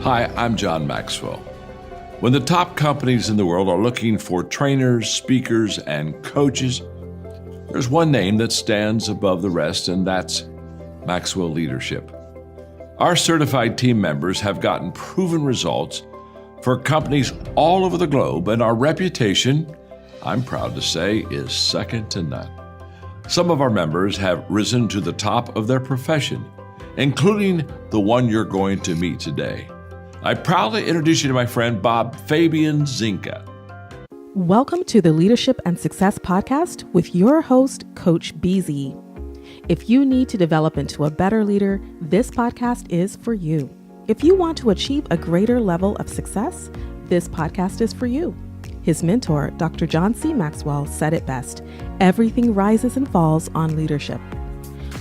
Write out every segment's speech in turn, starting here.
Hi, I'm John Maxwell. When the top companies in the world are looking for trainers, speakers, and coaches, there's one name that stands above the rest, and that's Maxwell Leadership. Our certified team members have gotten proven results for companies all over the globe, and our reputation, I'm proud to say, is second to none. Some of our members have risen to the top of their profession, including the one you're going to meet today. I proudly introduce you to my friend Bob Fabian Zinka. Welcome to the Leadership and Success Podcast with your host, Coach BZ. If you need to develop into a better leader, this podcast is for you. If you want to achieve a greater level of success, this podcast is for you. His mentor, Dr. John C. Maxwell, said it best: everything rises and falls on leadership.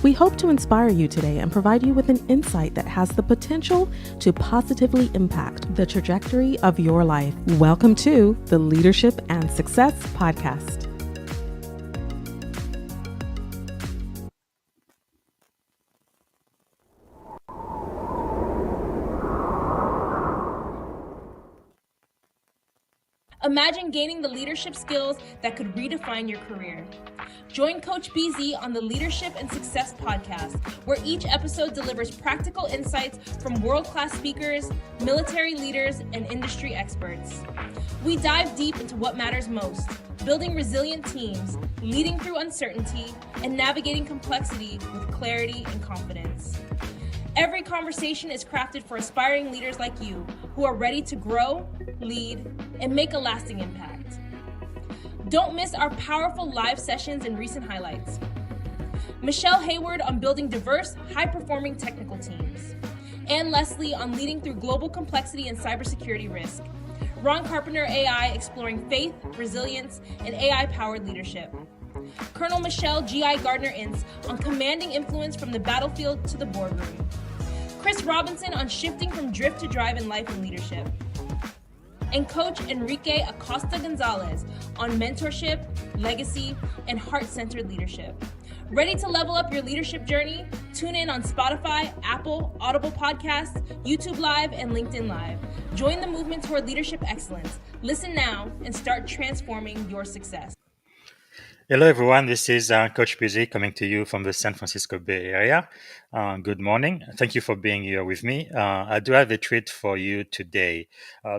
We hope to inspire you today and provide you with an insight that has the potential to positively impact the trajectory of your life. Welcome to the Leadership and Success Podcast. Imagine gaining the leadership skills that could redefine your career. Join Coach BZ on the Leadership and Success Podcast, where each episode delivers practical insights from world-class speakers, military leaders, and industry experts. We dive deep into what matters most: building resilient teams, leading through uncertainty, and navigating complexity with clarity and confidence. Every conversation is crafted for aspiring leaders like you who are ready to grow, lead, and make a lasting impact. Don't miss our powerful live sessions and recent highlights. Michelle Hayward on building diverse, high-performing technical teams. Ann Leslie on leading through global complexity and cybersecurity risk. Ron Carpenter AI exploring faith, resilience, and AI-powered leadership. Colonel Michelle G.I. Gardner-Ince on commanding influence from the battlefield to the boardroom. Chris Robinson on shifting from drift to drive in life and leadership. And Coach Enrique Acosta Gonzalez on mentorship, legacy, and heart-centered leadership. Ready to level up your leadership journey? Tune in on Spotify, Apple, Audible Podcasts, YouTube Live, and LinkedIn Live. Join the movement toward leadership excellence. Listen now and start transforming your success. Hello, everyone. This is Coach BZ coming to you from the San Francisco Bay Area. Good morning. Thank you for being here with me. I do have a treat for you today.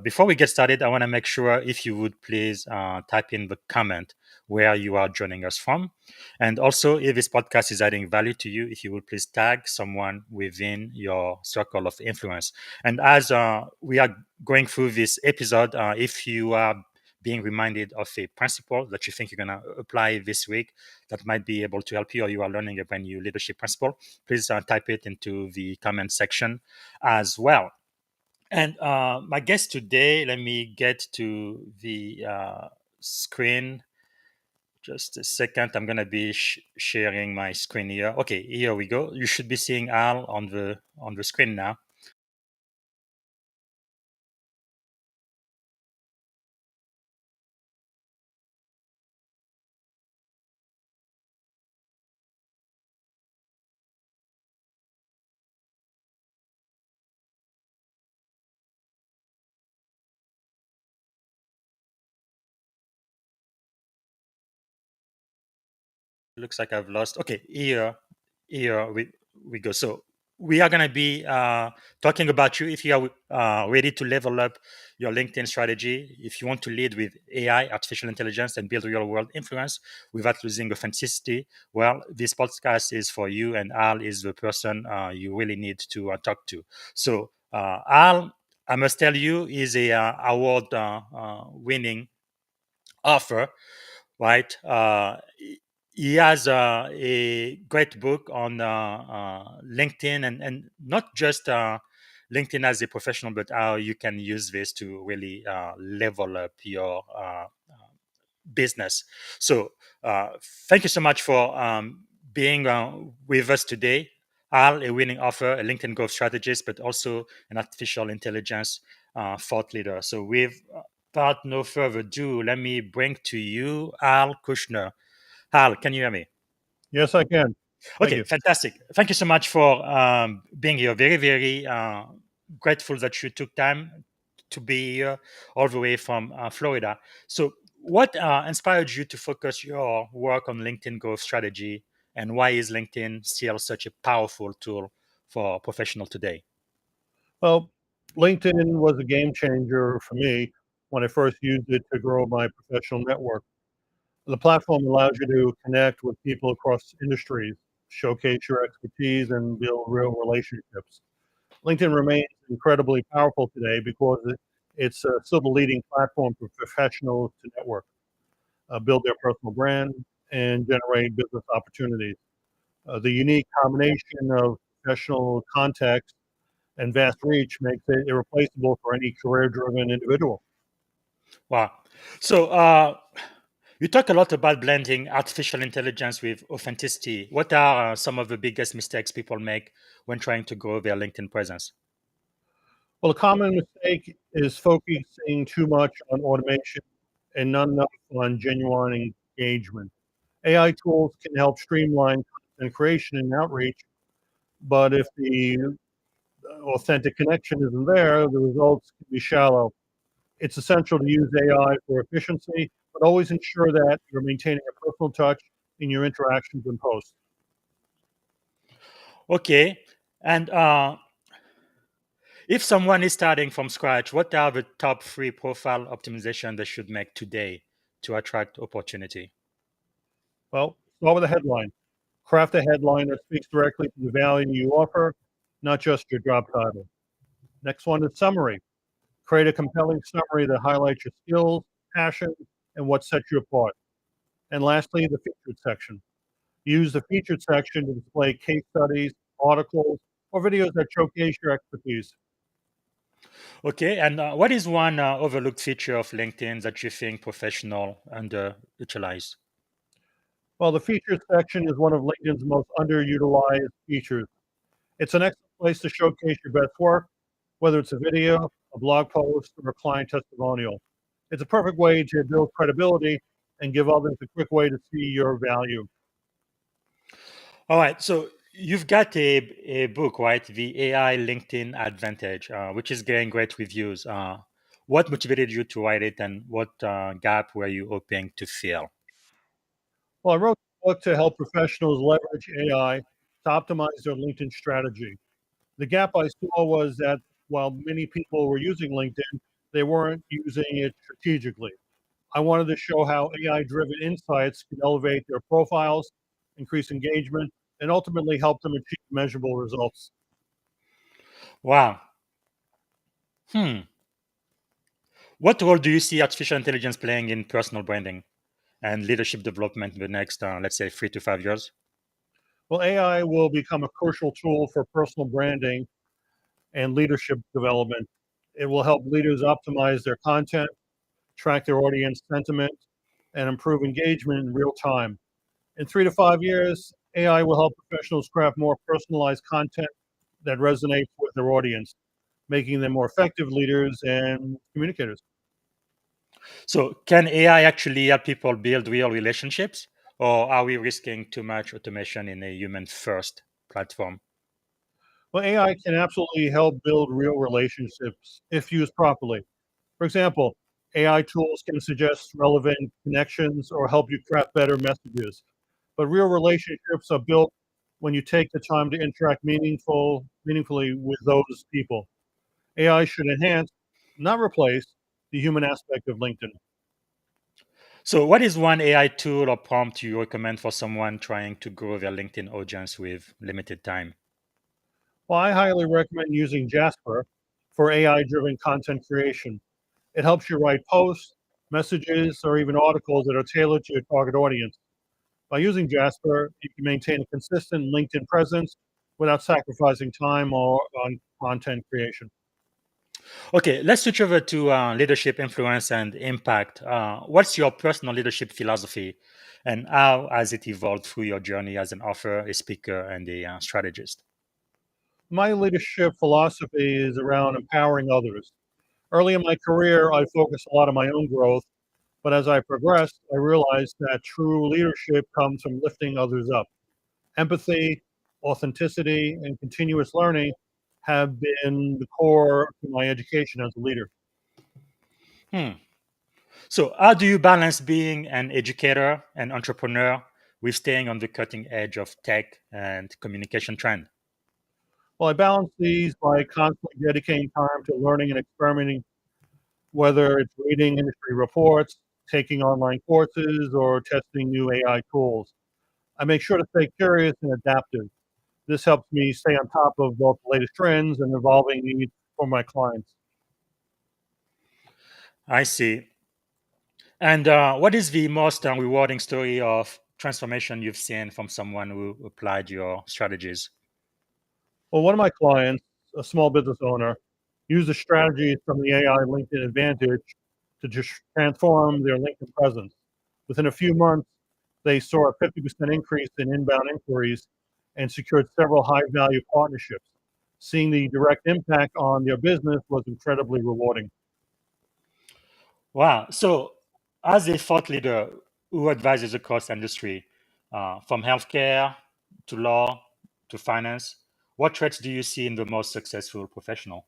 Before we get started, I want to make sure if you would please type in the comment where you are joining us from. And also, if this podcast is adding value to you, if you would please tag someone within your circle of influence. And as we are going through this episode, if you are being reminded of a principle that you think you're going to apply this week that might be able to help you, or you are learning a brand new leadership principle, please type it into the comment section as well. And my guest today, let me get to the screen. Just a second. I'm going to be sharing my screen here. Okay, here we go. You should be seeing Al on the screen now. Looks like I've lost. Okay, here we go. So we are going to be talking about you if you are ready to level up your LinkedIn strategy, if you want to lead with AI, artificial intelligence, and build real world influence without losing authenticity. Well, this podcast is for you, and Al is the person you really need to talk to. So Al, I must tell you, is a award winning author, right? He has a great book on LinkedIn, and not just LinkedIn as a professional, but how you can use this to really level up your business. So thank you so much for being with us today. Al, a winning author, a LinkedIn growth strategist, but also an artificial intelligence thought leader. So without no further ado, let me bring to you Al Kushner. Al, can you hear me? Yes, I can. Okay, fantastic. Thank you so much for being here. Very, very grateful that you took time to be here all the way from Florida. So, what inspired you to focus your work on LinkedIn growth strategy, and why is LinkedIn still such a powerful tool for professionals today? Well, LinkedIn was a game changer for me when I first used it to grow my professional network. The platform allows you to connect with people across industries, showcase your expertise, and build real relationships. LinkedIn remains incredibly powerful today because it's still the leading platform for professionals to network, build their personal brand, and generate business opportunities. The unique combination of professional context and vast reach makes it irreplaceable for any career-driven individual. Wow. So, you talk a lot about blending artificial intelligence with authenticity. What are some of the biggest mistakes people make when trying to grow their LinkedIn presence? Well, a common mistake is focusing too much on automation and not enough on genuine engagement. AI tools can help streamline content creation and outreach, but if the authentic connection isn't there, the results can be shallow. It's essential to use AI for efficiency, but always ensure that you're maintaining a personal touch in your interactions and posts. Okay. And if someone is starting from scratch, what are the top three profile optimization they should make today to attract opportunity? Well, start with a headline. Craft a headline that speaks directly to the value you offer, not just your job title. Next one is summary. Create a compelling summary that highlights your skills, passion, and what sets you apart. And lastly, the featured section. Use the featured section to display case studies, articles, or videos that showcase your expertise. Okay. And what is one overlooked feature of LinkedIn that you think professional underutilized? Well, the featured section is one of LinkedIn's most underutilized features. It's an excellent place to showcase your best work, whether it's a video, a blog post, or a client testimonial. It's a perfect way to build credibility and give others a quick way to see your value. All right. So you've got a book, right? The AI LinkedIn Advantage, which is getting great reviews. What motivated you to write it, and what gap were you hoping to fill? Well, I wrote the book to help professionals leverage AI to optimize their LinkedIn strategy. The gap I saw was that while many people were using LinkedIn, they weren't using it strategically. I wanted to show how AI driven insights can elevate their profiles, increase engagement, and ultimately help them achieve measurable results. Wow. Hmm. What role do you see artificial intelligence playing in personal branding and leadership development in the next, let's say, 3 to 5 years? Well, AI will become a crucial tool for personal branding and leadership development. It will help leaders optimize their content, track their audience sentiment, and improve engagement in real time. In 3 to 5 years, AI will help professionals craft more personalized content that resonates with their audience, making them more effective leaders and communicators. So, can AI actually help people build real relationships, or are we risking too much automation in a human first platform? Well, AI can absolutely help build real relationships if used properly. For example, AI tools can suggest relevant connections or help you craft better messages. But real relationships are built when you take the time to interact meaningfully with those people. AI should enhance, not replace, the human aspect of LinkedIn. So, what is one AI tool or prompt you recommend for someone trying to grow their LinkedIn audience with limited time? Well, I highly recommend using Jasper for AI-driven content creation. It helps you write posts, messages, or even articles that are tailored to your target audience. By using Jasper, you can maintain a consistent LinkedIn presence without sacrificing time or on content creation. Okay, let's switch over to leadership, influence, and impact. What's your personal leadership philosophy, and how has it evolved through your journey as an author, a speaker, and a strategist? My leadership philosophy is around empowering others. Early in my career, I focused a lot on my own growth, but as I progressed, I realized that true leadership comes from lifting others up. Empathy, authenticity, and continuous learning have been the core to my education as a leader. Hmm. So, how do you balance being an educator and entrepreneur with staying on the cutting edge of tech and communication trend? Well, I balance these by constantly dedicating time to learning and experimenting, whether it's reading industry reports, taking online courses, or testing new AI tools. I make sure to stay curious and adaptive. This helps me stay on top of both the latest trends and evolving needs for my clients. I see. And what is the most rewarding story of transformation you've seen from someone who applied your strategies? Well, one of my clients, a small business owner, used the strategies from the AI LinkedIn Advantage to just transform their LinkedIn presence. Within a few months, they saw a 50% increase in inbound inquiries and secured several high value partnerships. Seeing the direct impact on their business was incredibly rewarding. Wow. So, as a thought leader who advises across industry, from healthcare to law to finance, what traits do you see in the most successful professional?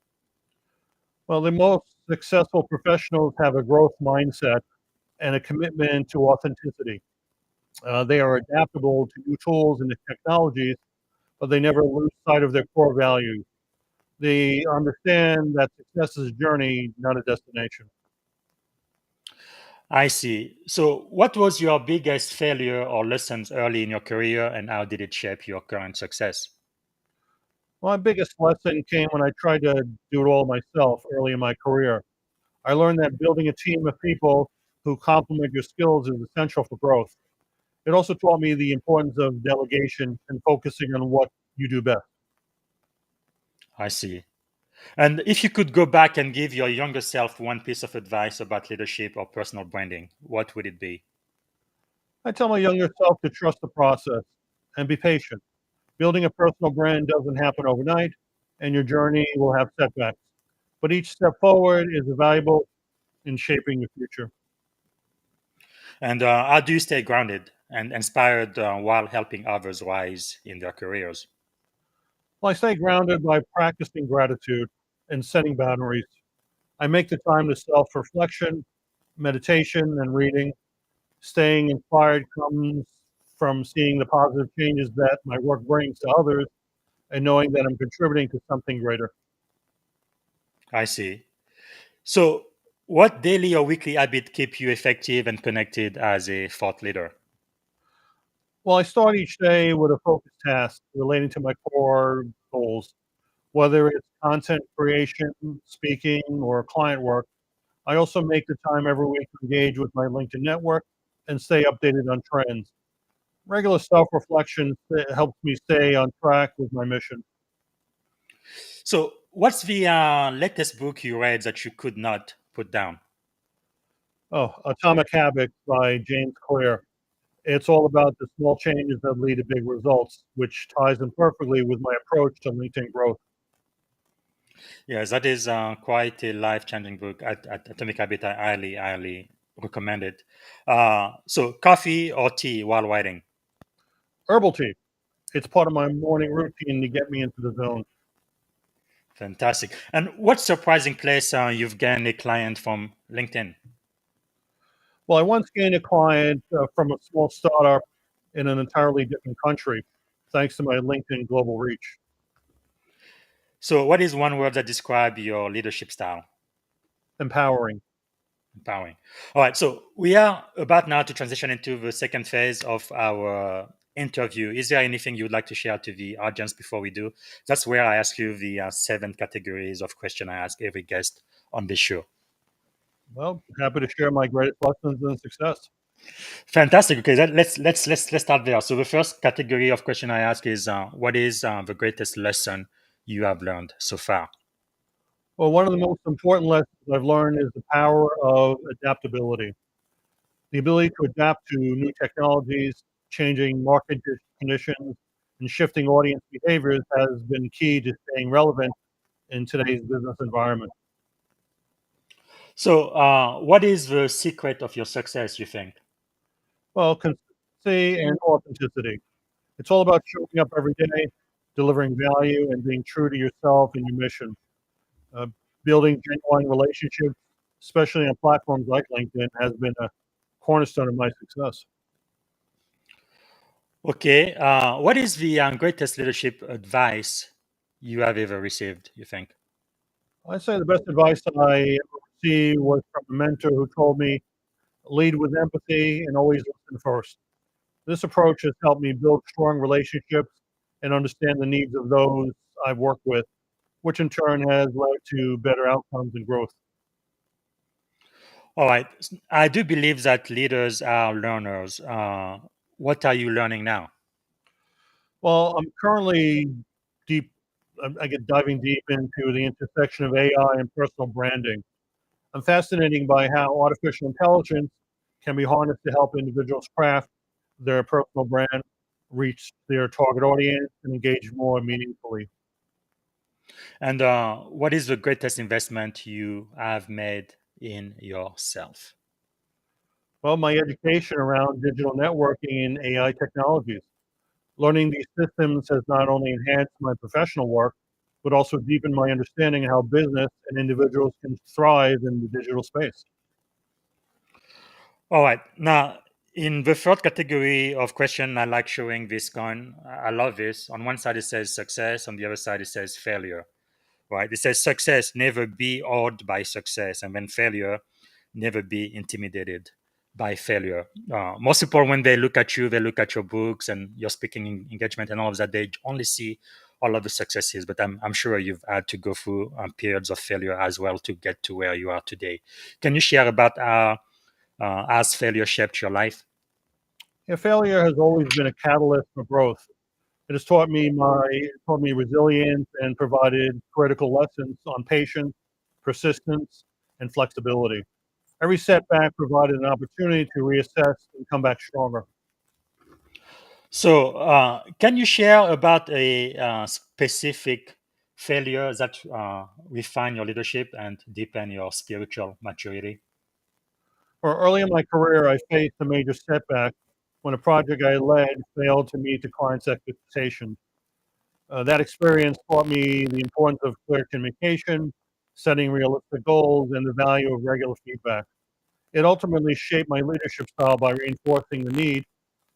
Well, the most successful professionals have a growth mindset and a commitment to authenticity. They are adaptable to new tools and the technologies, but they never lose sight of their core values. They understand that success is a journey, not a destination. I see. So, what was your biggest failure or lessons early in your career, and how did it shape your current success? My biggest lesson came when I tried to do it all myself early in my career. I learned that building a team of people who complement your skills is essential for growth. It also taught me the importance of delegation and focusing on what you do best. I see. And if you could go back and give your younger self one piece of advice about leadership or personal branding, what would it be? I tell my younger self to trust the process and be patient. Building a personal brand doesn't happen overnight, and your journey will have setbacks. But each step forward is valuable in shaping your future. And how do you stay grounded and inspired while helping others rise in their careers? Well, I stay grounded by practicing gratitude and setting boundaries. I make the time to self reflection, meditation, and reading. Staying inspired comes from seeing the positive changes that my work brings to others and knowing that I'm contributing to something greater. I see. So, what daily or weekly habit keep you effective and connected as a thought leader? Well, I start each day with a focused task relating to my core goals, whether it's content creation, speaking, or client work. I also make the time every week to engage with my LinkedIn network and stay updated on trends. Regular self reflection helps me stay on track with my mission. So, what's the latest book you read that you could not put down? Oh, Atomic Habits by James Clear. It's all about the small changes that lead to big results, which ties in perfectly with my approach to LinkedIn growth. Yes, that is quite a life-changing book. Atomic Habit, I highly recommend it. So, coffee or tea while writing? Herbal tea. It's part of my morning routine to get me into the zone. Fantastic. And what surprising place you've gained a client from LinkedIn? Well, I once gained a client from a small startup in an entirely different country, thanks to my LinkedIn global reach. So, what is one word that describes your leadership style? Empowering. Empowering. All right. So, we are about now to transition into the second phase of our interview. Is there anything you would like to share to the audience before we do? That's where I ask you the seven categories of question I ask every guest on this show. Well, happy to share my greatest lessons and success. Fantastic. Okay, let's start there. So the first category of question I ask is, what is the greatest lesson you have learned so far? Well, one of the most important lessons I've learned is the power of adaptability. The ability to adapt to new technologies, changing market conditions, and shifting audience behaviors has been key to staying relevant in today's business environment. So, what is the secret of your success? You think? Well, consistency and authenticity. It's all about showing up every day, delivering value, and being true to yourself and your mission. Uh, Building genuine relationships, especially on platforms like LinkedIn, has been a cornerstone of my success. Okay. What is the greatest leadership advice you have ever received, you think? I'd say the best advice I ever received was from a mentor who told me, lead with empathy and always listen first. This approach has helped me build strong relationships and understand the needs of those I've worked with, which in turn has led to better outcomes and growth. All right. I do believe that leaders are learners. What are you learning now? Well, I'm currently deep, I get diving deep into the intersection of AI and personal branding. I'm fascinated by how artificial intelligence can be harnessed to help individuals craft their personal brand, reach their target audience, and engage more meaningfully. And what is the greatest investment you have made in yourself? Well, my education around digital networking and AI technologies. Learning these systems has not only enhanced my professional work, but also deepened my understanding of how business and individuals can thrive in the digital space. All right. Now, in the third category of question, I like showing this coin. I love this. On one side, it says success. On the other side, it says failure. Right? It says success, never be awed by success. And then failure, never be intimidated by failure. Most people, when they look at you, they look at your books and your speaking engagement and all of that, they only see all of the successes. But I'm sure you've had to go through periods of failure as well to get to where you are today. Can you share about as failure shaped your life? Yeah, failure has always been a catalyst for growth. It has taught me resilience and provided critical lessons on patience, persistence, and flexibility. Every setback provided an opportunity to reassess and come back stronger. So, can you share about a specific failure that refine your leadership and deepen your spiritual maturity? Or early in my career, I faced a major setback when a project I led failed to meet the client's expectations. That experience taught me the importance of clear communication, setting realistic goals, and the value of regular feedback. It ultimately shaped my leadership style by reinforcing the need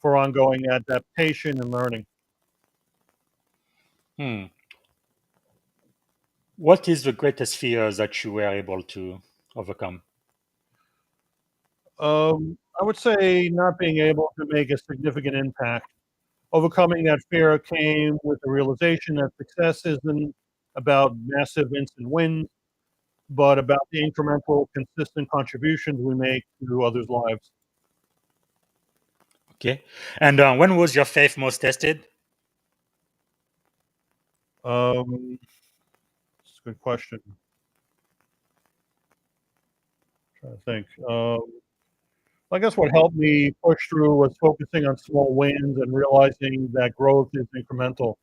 for ongoing adaptation and learning. Hmm. What is the greatest fear that you were able to overcome? I would say not being able to make a significant impact. Overcoming that fear came with the realization that success isn't about massive instant wins, but about the incremental, consistent contributions we make to others' lives. Okay. And when was your faith most tested? It's a good question. Trying to think. I guess what helped me push through was focusing on small wins and realizing that growth is incremental.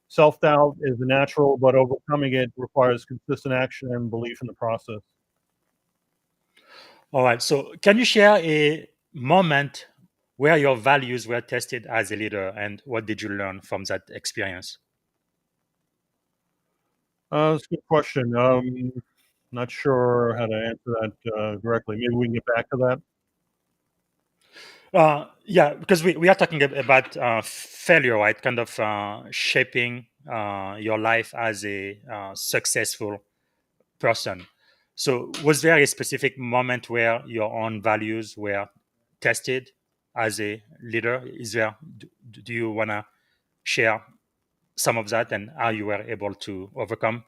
Self doubt is natural, but overcoming it requires consistent action and belief in the process. All right. So, can you share a moment where your values were tested as a leader and what did you learn from that experience? That's a good question. Not sure how to answer that directly. Maybe we can get back to that. Yeah, because we are talking about failure, right? Kind of shaping your life as a successful person. So, was there a specific moment where your own values were tested as a leader? Is there? Do you want to share some of that and how you were able to overcome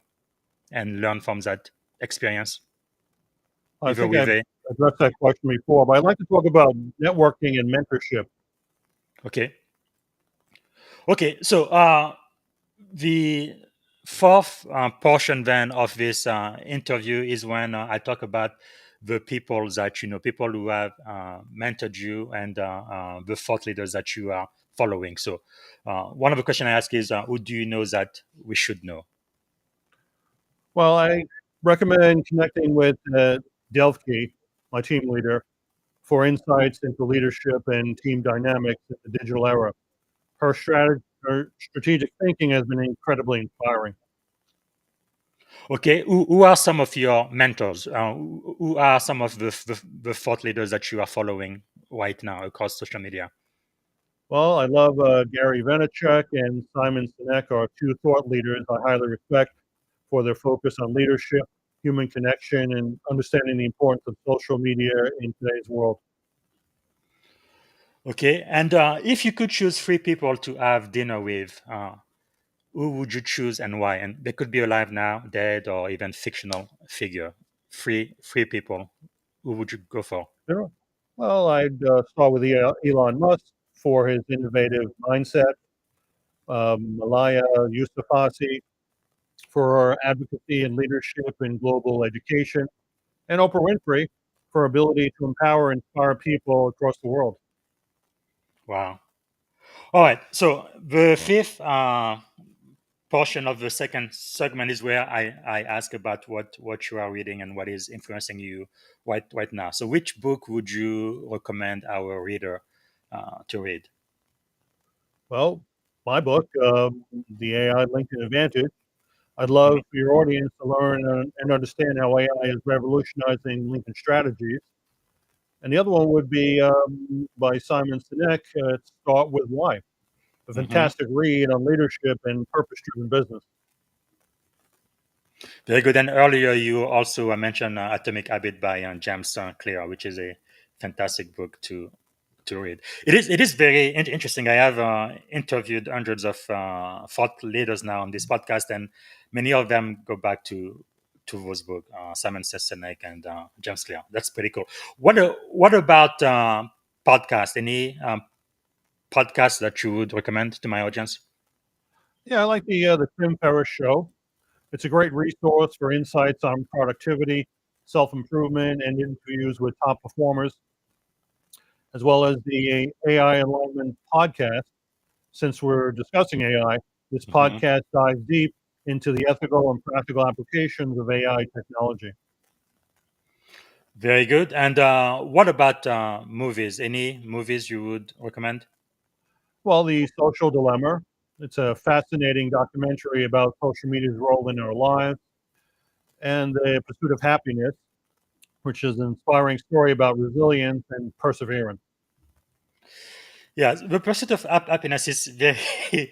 and learn from that experience, I either think with I've a addressed that question before, but I'd like to talk about networking and mentorship. okay, okay. So the fourth portion then of this interview is when I talk about the people that you know, people who have mentored you, and the thought leaders that you are following. So, one of the questions I ask is, who do you know that we should know? Well, I recommend connecting with Delphi, my team leader, for insights into leadership and team dynamics in the digital era. Her Her strategic thinking has been incredibly inspiring. Okay, who are some of your mentors? Who are some of the thought leaders that you are following right now across social media? Well, I love Gary Vaynerchuk and Simon Sinek are two thought leaders I highly respect for their focus on leadership, human connection, and understanding the importance of social media in today's world. Okay, and if you could choose three people to have dinner with, who would you choose and why? And they could be alive now, dead, or even fictional figure. Three people. Who would you go for? Sure. Well, I'd start with Elon Musk for his innovative mindset, Malaya Yousafzai for her advocacy and leadership in global education, and Oprah Winfrey for her ability to empower and inspire people across the world. Wow. All right. So the fifth portion of the second segment is where I ask about what you are reading and what is influencing you right now. So which book would you recommend our reader to read? Well, my book, The AI LinkedIn Advantage, I'd love for your audience to learn and understand how AI is revolutionizing LinkedIn strategies. And the other one would be by Simon Sinek, Start With Why, a Mhm. fantastic read on leadership and purpose-driven business. Very good. And earlier you also mentioned Atomic Habit by James Clear, which is a fantastic book to read. It is very interesting. I have interviewed hundreds of thought leaders now on this podcast, and many of them go back to those books, Simon Sinek and James Clear. That's pretty cool. What about podcast? Any podcast that you would recommend to my audience? Yeah, I like the Tim Ferriss Show. It's a great resource for insights on productivity, self-improvement, and interviews with top performers, as well as the AI Alignment podcast. Since we're discussing AI, this Mhm. podcast dives deep into the ethical and practical applications of AI technology. Very good. And what about movies? Any movies you would recommend? Well, The Social Dilemma, it's a fascinating documentary about social media's role in our lives, and The Pursuit of Happiness, which is an inspiring story about resilience and perseverance. Yeah, the pursuit of happiness is very,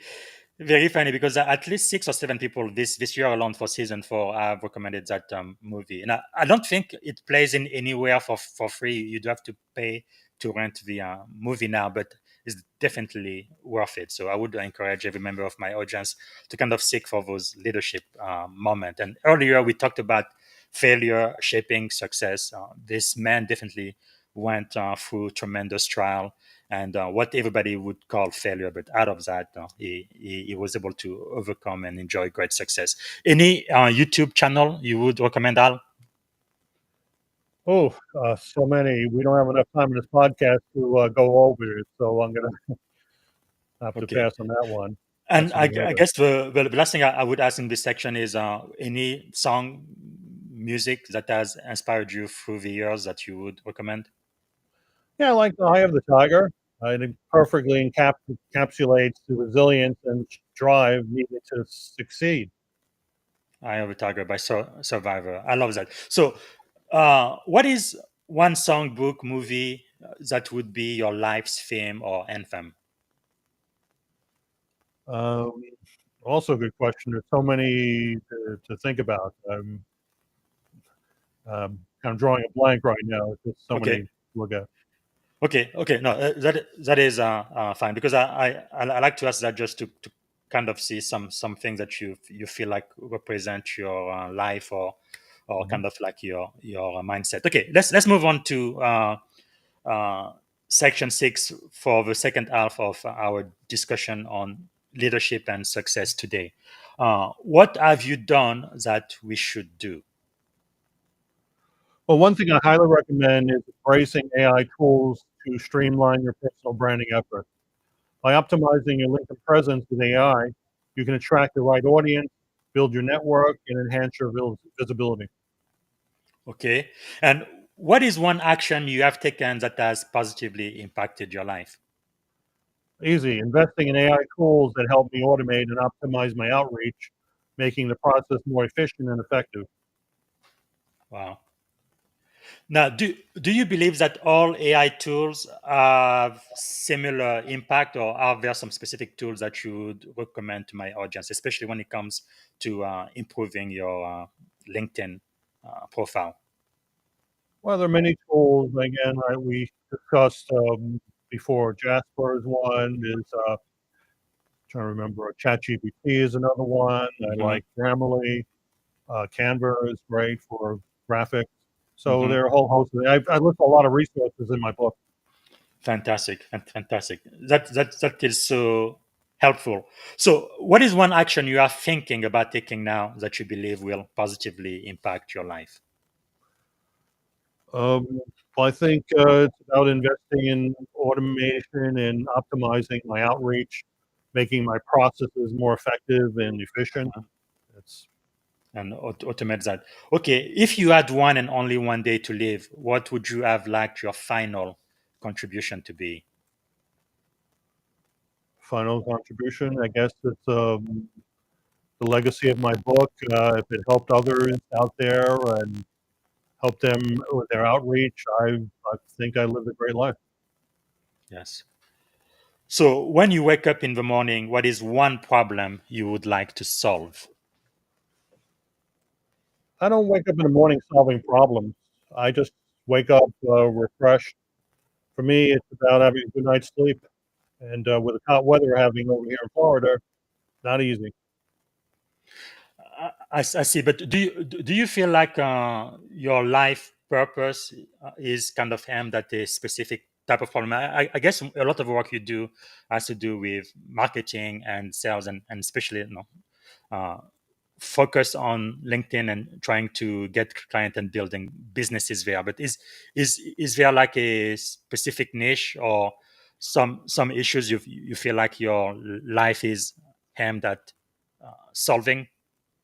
very funny because at least 6 or 7 people this year alone for season 4 have recommended that movie, and I don't think it plays in anywhere for free. You do have to pay to rent the movie now, but it's definitely worth it. So I would encourage every member of my audience to kind of seek for those leadership moment. And earlier we talked about failure shaping success. This man definitely went through tremendous trial and what everybody would call failure. But out of that, he was able to overcome and enjoy great success. Any YouTube channel you would recommend, Al? Oh, so many. We don't have enough time in this podcast to go over it, so I'm going to have to Okay. pass on that one. And That's I, something I later. guess the last thing I would ask in this section is any song, music that has inspired you through the years that you would recommend? Yeah, I like The Eye of the Tiger. It perfectly encapsulates the resilience and drive needed to succeed. I Have a Tiger by Survivor. I love that. So, what is one song, book, movie that would be your life's theme or anthem? Um, Also, a good question. There's so many to think about. Kind of drawing a blank right now. There's just so many Okay. to look at. Okay. No, that is fine because I like to ask that just to kind of see some things that you feel like represent your life or Mhm. kind of like your mindset. Okay, let's move on to uh, section 6 for the second half of our discussion on leadership and success today. What have you done that we should do? Well, one thing I highly recommend is embracing AI tools to streamline your personal branding efforts. By optimizing your LinkedIn presence with AI, you can attract the right audience, build your network, and enhance your visibility. Okay, and what is one action you have taken that has positively impacted your life? Easy. Investing in AI tools that help me automate and optimize my outreach, making the process more efficient and effective. Wow. Now, do you believe that all AI tools have similar impact, or are there some specific tools that you would recommend to my audience, especially when it comes to improving your LinkedIn profile? Well, there are many tools. Again, we discussed before. Jasper is one. Is trying to remember. ChatGPT is another one. I Hmm. like Grammarly. Canva is great for graphics. So Hmm. there are a whole host of. I list a lot of resources in my book. Fantastic, fantastic. That is so helpful. So, what is one action you are thinking about taking now that you believe will positively impact your life? Um, well, I think it's about investing in automation and optimizing my outreach, making my processes more effective and efficient. It's And automate that. Okay, if you had one and only one day to live, what would you have liked your final contribution to be? final contribution. I guess it's the legacy of my book. If it helped others out there and helped them with their outreach, I think I lived a great life. Yes. So, when you wake up in the morning, what is one problem you would like to solve? I don't wake up in the morning solving problems. I just wake up refreshed. For me, it's about having a good night's sleep. And with the hot weather we're having over here in Florida, not easy. I see, but do you feel like your life purpose is kind of aimed at a specific type of problem? I guess a lot of work you do has to do with marketing and sales, and especially uh, focus on LinkedIn and trying to get client and building businesses there. But is there like a specific niche or some issues you feel like your life is aimed at solving?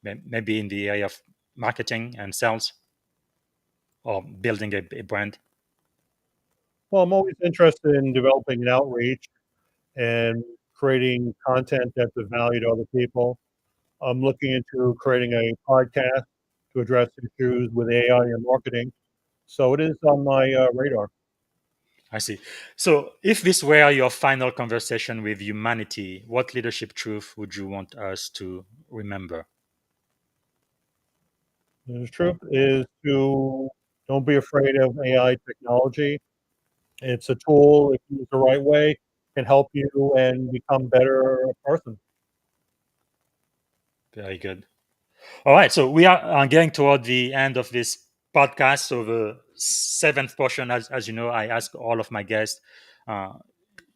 Maybe in the area of marketing and sales or building a brand. Well, I'm always interested in developing an outreach and creating content that's of value to other people. I'm looking into creating a podcast to address issues with AI and marketing. So it is on my radar. I see. So, if this were your final conversation with humanity, what leadership truth would you want us to remember? The truth is to don't be afraid of AI technology. It's a tool, if used the right way, can help you and become better a person. Very good. All right. So, we are getting toward the end of this podcast. So, the seventh portion, as you know, I ask all of my guests. Uh,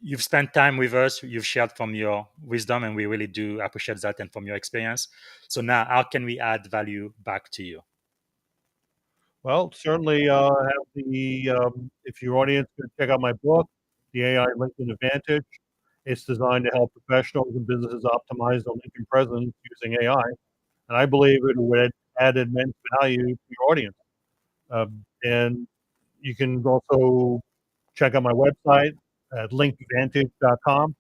you've spent time with us. You've shared from your wisdom, and we really do appreciate that and from your experience. So, now how can we add value back to you? Well, certainly have if your audience could check out my book, The AI LinkedIn Advantage. It's designed to help professionals and businesses optimize their LinkedIn presence using AI. And I believe it would add immense value to your audience. And you can also check out my website at linkvantage.com.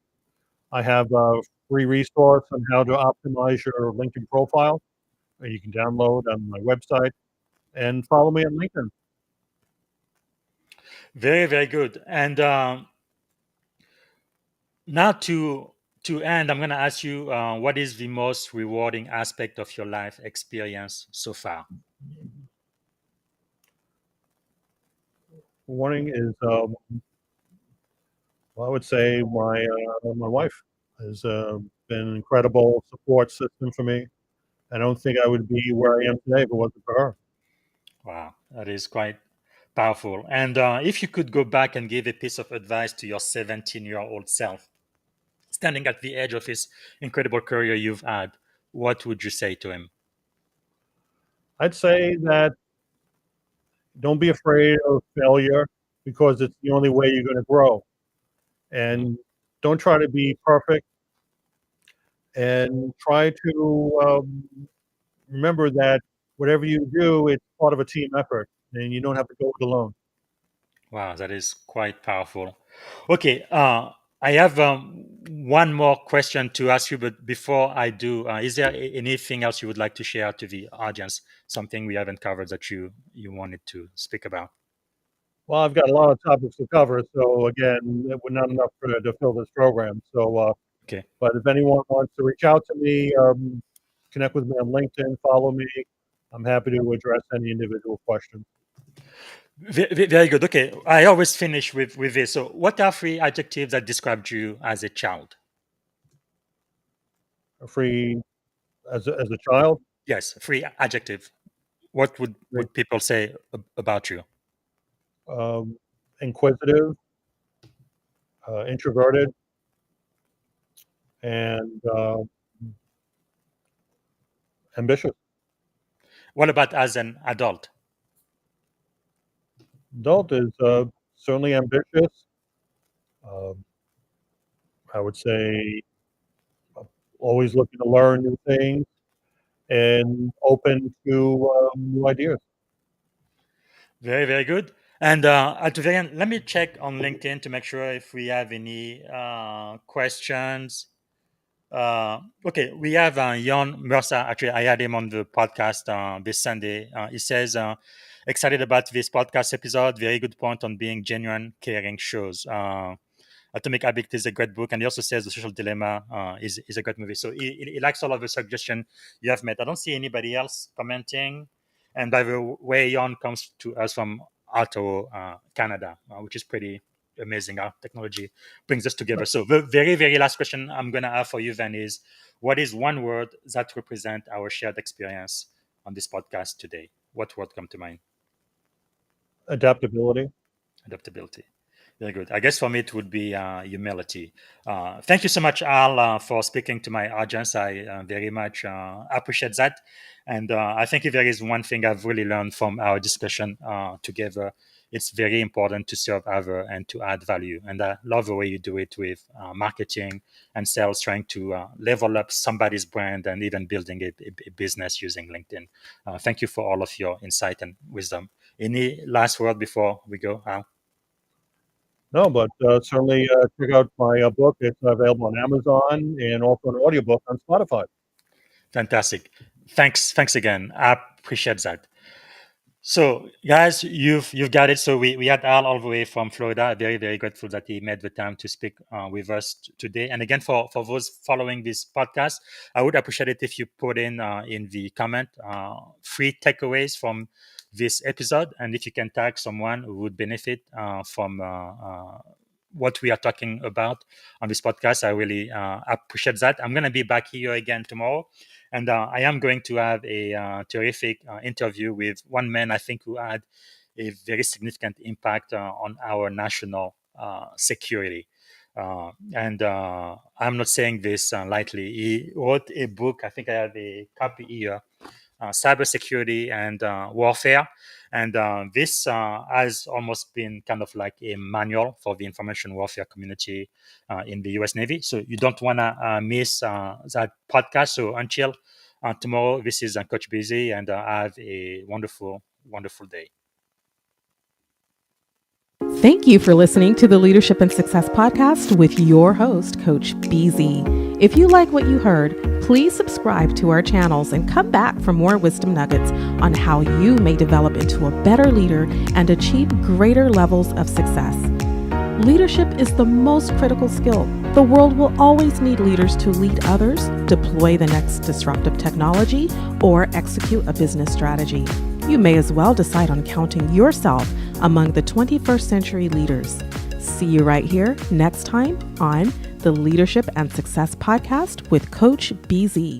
I have a free resource on how to optimize your LinkedIn profile. You can download on my website and follow me on LinkedIn. Very, very good. And now to end, I'm going to ask you, what is the most rewarding aspect of your life experience so far? Warning is, well, I would say my wife has been an incredible support system for me. I don't think I would be where I am today if it wasn't for her. Wow, that is quite powerful. And if you could go back and give a piece of advice to your 17-year-old self, standing at the edge of his incredible career you've had, what would you say to him? I'd say that don't be afraid of failure because it's the only way you're going to grow. Mm. And don't try to be perfect and try to remember that whatever you do, it's part of a team effort and you don't have to go it alone. Wow, that is quite powerful. Okay, I have one more question to ask you, but before I do, is there anything else you would like to share to the audience? Something we haven't covered that you wanted to speak about? Well, I've got a lot of topics to cover, so again, it would not enough to fill this program. So, Okay. but if anyone wants to reach out to me, connect with me on LinkedIn, follow me. I'm happy to address any individual questions. Very good. Okay, I always finish with this. So, what are three adjectives that described you as a child? Free as a child, Yes, three adjective. What free, would people say about you? um, inquisitive, introverted, and ambitious. What about as an adult? Adult is certainly ambitious. Um, I would say always looking to learn new things and open to new ideas. Very, very good. And at the very end, let me check on LinkedIn to make sure if we have any questions. Okay, we have Jan Mersa. Actually, I had him on the podcast this Sunday. He says, excited about this podcast episode. Very good point on being genuine, caring shows. Atomic Habit is a great book, and he also says The Social Dilemma is a great movie. So he likes all of the suggestions you have made. I don't see anybody else commenting. And by the way, Jan comes to us from Ottawa, Canada, which is pretty amazing. How technology brings us together. So the very, very last question I'm going to have for you then is, what is one word that represents our shared experience on this podcast today? What word come to mind? Adaptability. Adaptability. Very good. I guess for me, it would be humility. Thank you so much, Al, for speaking to my audience. I very much appreciate that. And I think if there is one thing I've really learned from our discussion together, it's very important to serve others and to add value. And I love the way you do it with marketing and sales, trying to level up somebody's brand and even building a business using LinkedIn. Thank you for all of your insight and wisdom. Any last word before we go, Al? No, but certainly check out my book. It's available on Amazon and also an audiobook on Spotify. Fantastic. Thanks again. I appreciate that. So, guys, you've got it. So we had Al all the way from Florida. Very, very grateful that he made the time to speak with us today. And again, for those following this podcast, I would appreciate it if you put in the comment 3 takeaways from this episode, and if you can tag someone who would benefit from what we are talking about on this podcast, I really appreciate that. I'm going to be back here again tomorrow. And I am going to have a terrific interview with one man I think who had a very significant impact on our national security. And I'm not saying this lightly. He wrote a book. I think I have a copy here. Cybersecurity and warfare. And this has almost been kind of like a manual for the information warfare community in the US Navy. So you don't want to miss that podcast. So until tomorrow, this is Coach Busy, and have a wonderful, wonderful day. Thank you for listening to the Leadership and Success Podcast with your host, Coach BZ. If you like what you heard, please subscribe to our channels and come back for more wisdom nuggets on how you may develop into a better leader and achieve greater levels of success. Leadership is the most critical skill. The world will always need leaders to lead others, deploy the next disruptive technology, or execute a business strategy. You may as well decide on counting yourself among the 21st century leaders. See you right here next time on the Leadership and Success Podcast with Coach BZ.